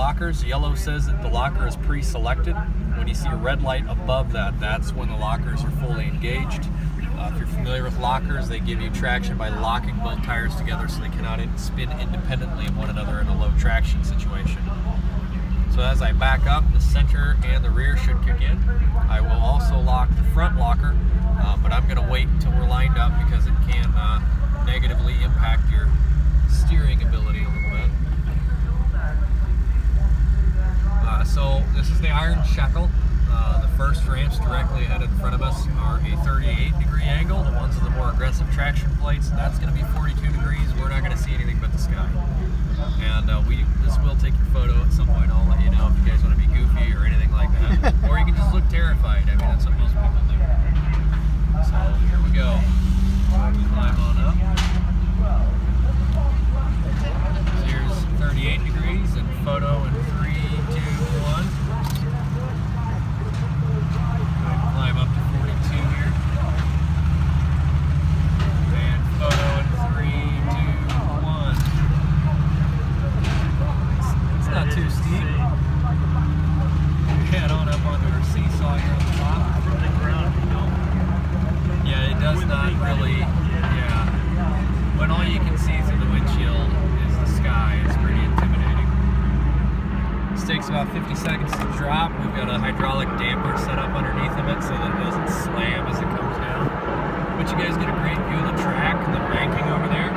lockers. Yellow says that the locker is pre-selected. When you see a red light above that, that's when the lockers are fully engaged. If you're familiar with lockers, they give you traction by locking both tires together so they cannot spin independently of one another in a low traction situation. So as I back up, the center and the rear should kick in. I will also lock the front locker, but I'm going to wait until we're lined up because it can negatively impact your steering ability a little bit. So this is the iron shekel. The first ramps directly ahead in front of us are a 38-degree angle. The ones with the more aggressive traction plates, that's going to be 42 degrees. We're not going to see anything but the sky. And this will take your photo at some point. I'll let you know if you guys want to be goofy or anything like that. Or you can just look terrified. I mean, that's what most people do. So here we go. Climb on up. So here's 38 degrees and photo in 3, 2, 1. Climb up to 42 here. And photo in 3, 2, 1. It's not too steep. Head on up onto our seesaw here on the top. Yeah, it does not really, when all you can see through the windshield is the sky, it's pretty intimidating. This takes about 50 seconds to drop. We've got a hydraulic damper set up underneath of it so that it doesn't slam as it comes down. But you guys get a great view of the track and the banking over there.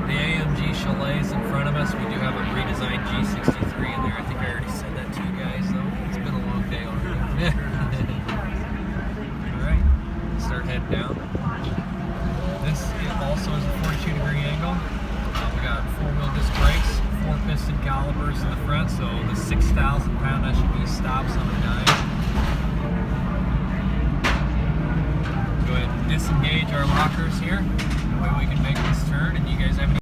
The AMG Chalet's in front of us. We do have a redesigned G63 in there. I think I already said that to you guys, though. It's been a long day already. Alright, start heading down. This also is a 42-degree angle. We got 4-wheel disc brakes, 4-piston calipers in the front, so the 6,000-pound SUV stops on a dime. Go ahead and disengage our lockers here. That way we can make this turn, and you guys have any